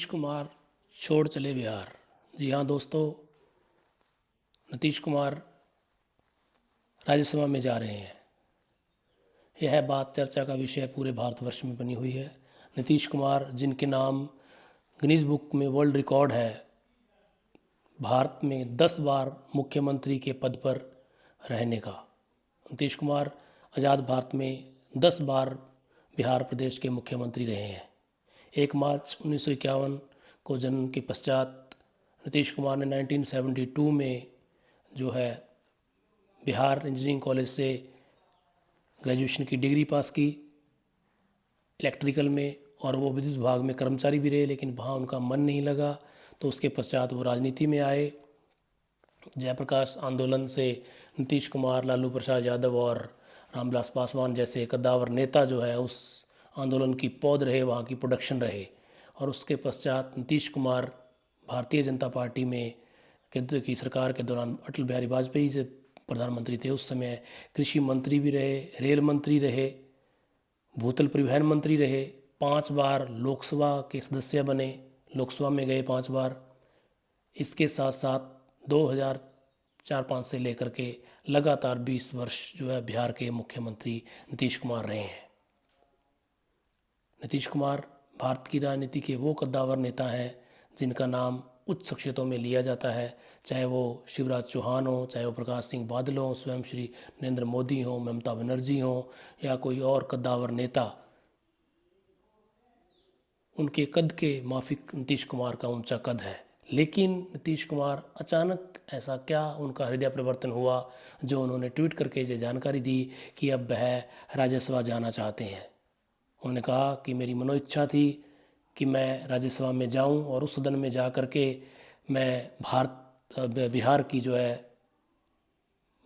नीतीश कुमार छोड़ चले बिहार। जी हाँ दोस्तों, नीतीश कुमार राज्यसभा में जा रहे हैं। यह बात चर्चा का विषय पूरे भारतवर्ष में बनी हुई है। नीतीश कुमार, जिनके नाम गिनीज बुक में वर्ल्ड रिकॉर्ड है, भारत में 10 बार मुख्यमंत्री के पद पर रहने का। नीतीश कुमार आज़ाद भारत में 10 बार बिहार प्रदेश के मुख्यमंत्री रहे हैं। 1 मार्च 1951 को जन्म के पश्चात नीतीश कुमार ने 1972 में जो है बिहार इंजीनियरिंग कॉलेज से ग्रेजुएशन की डिग्री पास की इलेक्ट्रिकल में, और वो विद्युत विभाग में कर्मचारी भी रहे, लेकिन वहाँ उनका मन नहीं लगा। तो उसके पश्चात वो राजनीति में आए। जयप्रकाश आंदोलन से नीतीश कुमार, लालू प्रसाद यादव और रामविलास पासवान जैसे कद्दावर नेता जो है उस आंदोलन की पौध रहे, वहाँ की प्रोडक्शन रहे। और उसके पश्चात नीतीश कुमार भारतीय जनता पार्टी में केंद्र की सरकार के दौरान अटल बिहारी वाजपेयी जब प्रधानमंत्री थे उस समय कृषि मंत्री भी रहे, रेल मंत्री रहे, भूतल परिवहन मंत्री रहे, 5 बार लोकसभा के सदस्य बने, लोकसभा में गए 5 बार। इसके साथ साथ 2004-05 से लेकर के लगातार 20 वर्ष जो है बिहार के मुख्यमंत्री नीतीश कुमार रहे हैं। नीतीश कुमार भारत की राजनीति के वो कद्दावर नेता हैं जिनका नाम उच्च शख्सियतों में लिया जाता है, चाहे वो शिवराज चौहान हो, चाहे वो प्रकाश सिंह बादल हो, स्वयं श्री नरेंद्र मोदी हो, ममता बनर्जी हो, या कोई और कद्दावर नेता। उनके कद के माफिक नीतीश कुमार का ऊंचा कद है। लेकिन नीतीश कुमार अचानक ऐसा क्या उनका हृदय परिवर्तन हुआ जो उन्होंने ट्वीट करके ये जानकारी दी कि अब वह राज्यसभा जाना चाहते हैं। उन्होंने कहा कि मेरी मनोइच्छा थी कि मैं राज्यसभा में जाऊं और उस सदन में जा कर के मैं बिहार की जो है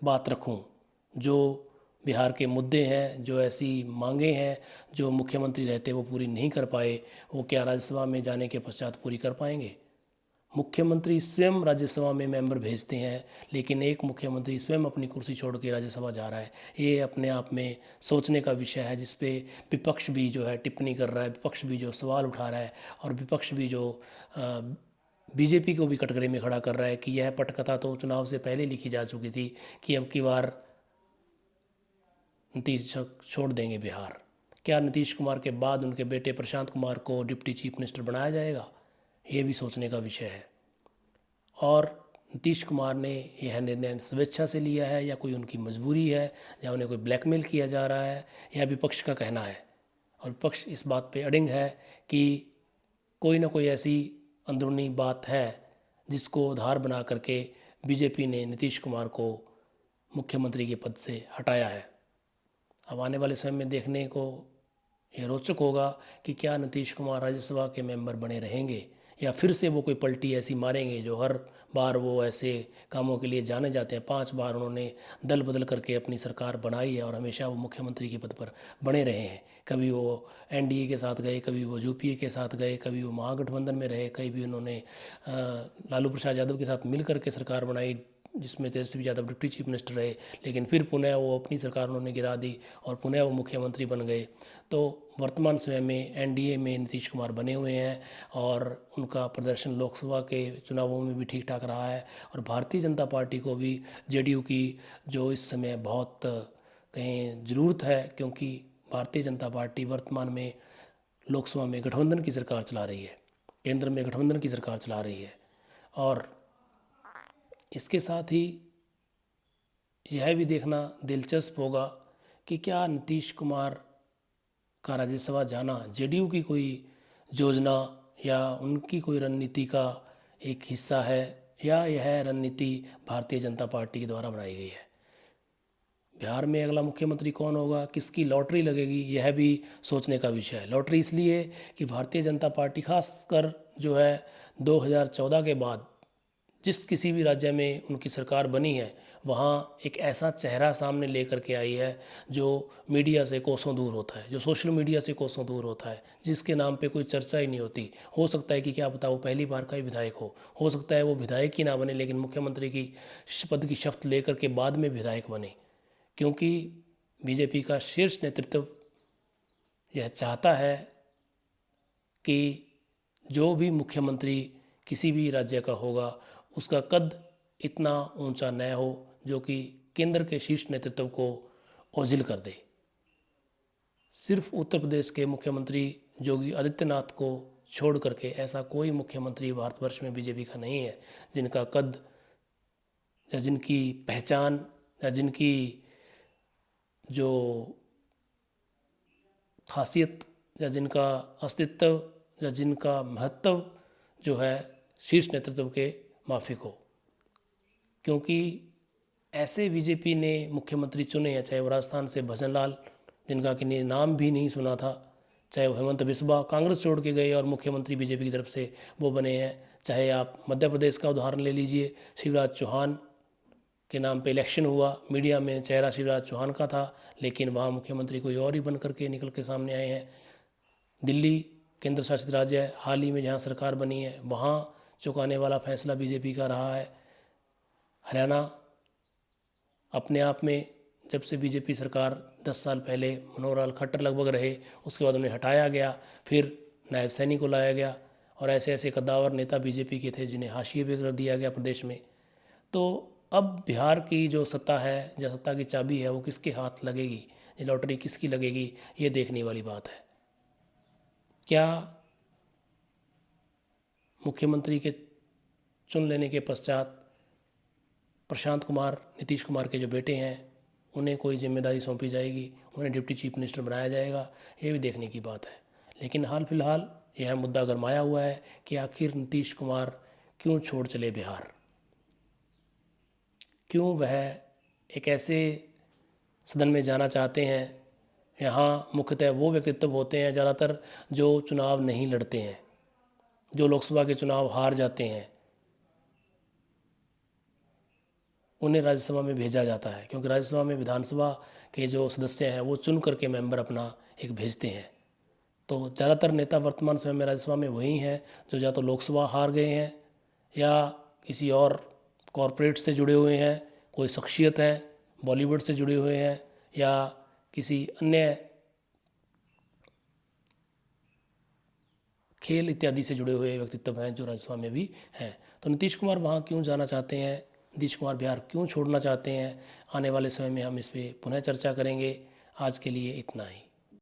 बात रखूं, जो बिहार के मुद्दे हैं, जो ऐसी मांगे हैं जो मुख्यमंत्री रहते वो पूरी नहीं कर पाए, वो क्या राज्यसभा में जाने के पश्चात पूरी कर पाएंगे। मुख्यमंत्री स्वयं राज्यसभा में मेंबर भेजते हैं, लेकिन एक मुख्यमंत्री स्वयं अपनी कुर्सी छोड़ के राज्यसभा जा रहा है। ये अपने आप में सोचने का विषय है, जिस पे विपक्ष भी जो है टिप्पणी कर रहा है, विपक्ष भी जो सवाल उठा रहा है, और विपक्ष भी जो बीजेपी को भी कटघरे में खड़ा कर रहा है कि यह पटकथा तो चुनाव से पहले लिखी जा चुकी थी कि अब की बार नीतीश छोड़ देंगे बिहार। क्या नीतीश कुमार के बाद उनके बेटे प्रशांत कुमार को डिप्टी चीफ मिनिस्टर बनाया जाएगा? ये भी सोचने का विषय है। और नीतीश कुमार ने यह निर्णय स्वेच्छा से लिया है या कोई उनकी मजबूरी है, या उन्हें कोई ब्लैकमेल किया जा रहा है, या विपक्ष का कहना है। और विपक्ष इस बात पे अड़िग है कि कोई ना कोई ऐसी अंदरूनी बात है जिसको आधार बना करके बीजेपी ने नीतीश कुमार को मुख्यमंत्री के पद से हटाया है। अब आने वाले समय में देखने को यह रोचक होगा कि क्या नीतीश कुमार राज्यसभा के मेंबर बने रहेंगे, या फिर से वो कोई पलटी ऐसी मारेंगे जो हर बार वो ऐसे कामों के लिए जाने जाते हैं। 5 बार उन्होंने दल बदल करके अपनी सरकार बनाई है और हमेशा वो मुख्यमंत्री के पद पर बने रहे हैं। कभी वो एनडीए के साथ गए, कभी वो यूपीए के साथ गए, कभी वो महागठबंधन में रहे, कभी भी उन्होंने लालू प्रसाद यादव के साथ मिल करके सरकार बनाई जिसमें Tejashwi Yadav deputy chief minister रहे, लेकिन फिर पुनः वो अपनी सरकार उन्होंने गिरा दी और पुनः वो मुख्यमंत्री बन गए। तो वर्तमान समय में एनडीए में नीतीश कुमार बने हुए हैं और उनका प्रदर्शन लोकसभा के चुनावों में भी ठीक ठाक रहा है। और भारतीय जनता पार्टी को भी जेडीयू की जो इस समय बहुत कहीं ज़रूरत है, क्योंकि भारतीय जनता पार्टी वर्तमान में लोकसभा में गठबंधन की सरकार चला रही है, केंद्र में गठबंधन की सरकार चला रही है। और इसके साथ ही यह भी देखना दिलचस्प होगा कि क्या नीतीश कुमार का राज्यसभा जाना जेडीयू की कोई योजना या उनकी कोई रणनीति का एक हिस्सा है, या यह रणनीति भारतीय जनता पार्टी के द्वारा बनाई गई है। बिहार में अगला मुख्यमंत्री कौन होगा, किसकी लॉटरी लगेगी, यह भी सोचने का विषय है। लॉटरी इसलिए कि भारतीय जनता पार्टी खासकर जो है 2014 के बाद जिस किसी भी राज्य में उनकी सरकार बनी है, वहाँ एक ऐसा चेहरा सामने लेकर के आई है जो मीडिया से कोसों दूर होता है, जो सोशल मीडिया से कोसों दूर होता है, जिसके नाम पे कोई चर्चा ही नहीं होती। हो सकता है कि क्या पता वो पहली बार का ही विधायक हो सकता है वो विधायक ही ना बने, लेकिन मुख्यमंत्री की पद की शपथ लेकर के बाद में विधायक बने, क्योंकि बीजेपी का शीर्ष नेतृत्व यह चाहता है कि जो भी मुख्यमंत्री किसी भी राज्य का होगा उसका कद इतना ऊंचा न हो जो कि केंद्र के शीर्ष नेतृत्व को ओझिल कर दे। सिर्फ उत्तर प्रदेश के मुख्यमंत्री योगी आदित्यनाथ को छोड़ करके ऐसा कोई मुख्यमंत्री भारतवर्ष में बीजेपी का नहीं है जिनका कद या जिनकी पहचान या जिनकी जो खासियत या जिनका अस्तित्व या जिनका महत्व जो है शीर्ष नेतृत्व के माफिक हो। क्योंकि ऐसे बीजेपी ने मुख्यमंत्री चुने हैं, चाहे वो राजस्थान से भजन लाल जिनका कि नाम भी नहीं सुना था, चाहे वो हेमंत बिस्वा कांग्रेस छोड़ के गए और मुख्यमंत्री बीजेपी की तरफ से वो बने हैं, चाहे आप मध्य प्रदेश का उदाहरण ले लीजिए, शिवराज चौहान के नाम पे इलेक्शन हुआ, मीडिया में चेहरा शिवराज चौहान का था लेकिन वहाँ मुख्यमंत्री कोई और ही बन करके निकल के सामने आए हैं। दिल्ली केंद्र शासित राज्य है, हाल ही में जहाँ सरकार बनी है वहाँ चुकाने वाला फैसला बीजेपी का रहा है। हरियाणा अपने आप में जब से बीजेपी सरकार 10 साल पहले मनोहर लाल खट्टर लगभग रहे, उसके बाद उन्हें हटाया गया, फिर नायब सैनी को लाया गया और ऐसे ऐसे कद्दावर नेता बीजेपी के थे जिन्हें हाशिए पे कर दिया गया प्रदेश में। तो अब बिहार की जो सत्ता है या सत्ता की चाबी है वो किसके हाथ लगेगी, ये लॉटरी किसकी लगेगी, ये देखने वाली बात है। क्या मुख्यमंत्री के चुन लेने के पश्चात प्रशांत कुमार नीतीश कुमार के जो बेटे हैं उन्हें कोई जिम्मेदारी सौंपी जाएगी, उन्हें डिप्टी चीफ मिनिस्टर बनाया जाएगा, ये भी देखने की बात है। लेकिन हाल फिलहाल यह मुद्दा गरमाया हुआ है कि आखिर नीतीश कुमार क्यों छोड़ चले बिहार, क्यों वह एक ऐसे सदन में जाना चाहते हैं। यहाँ मुख्यतः वो व्यक्तित्व होते हैं ज़्यादातर जो चुनाव नहीं लड़ते हैं, जो लोकसभा के चुनाव हार जाते हैं, उन्हें राज्यसभा में भेजा जाता है क्योंकि राज्यसभा में विधानसभा के जो सदस्य हैं वो चुन करके मेंबर अपना एक भेजते हैं। तो ज़्यादातर नेता वर्तमान समय में राज्यसभा में वही हैं जो या तो लोकसभा हार गए हैं या किसी और कॉरपोरेट से जुड़े हुए हैं, कोई शख्सियत है बॉलीवुड से जुड़े हुए हैं या किसी अन्य खेल इत्यादि से जुड़े हुए व्यक्तित्व हैं जो राज्यसभा में भी हैं। तो नीतीश कुमार वहाँ क्यों जाना चाहते हैं, नीतीश कुमार बिहार क्यों छोड़ना चाहते हैं, आने वाले समय में हम इस पर पुनः चर्चा करेंगे। आज के लिए इतना ही।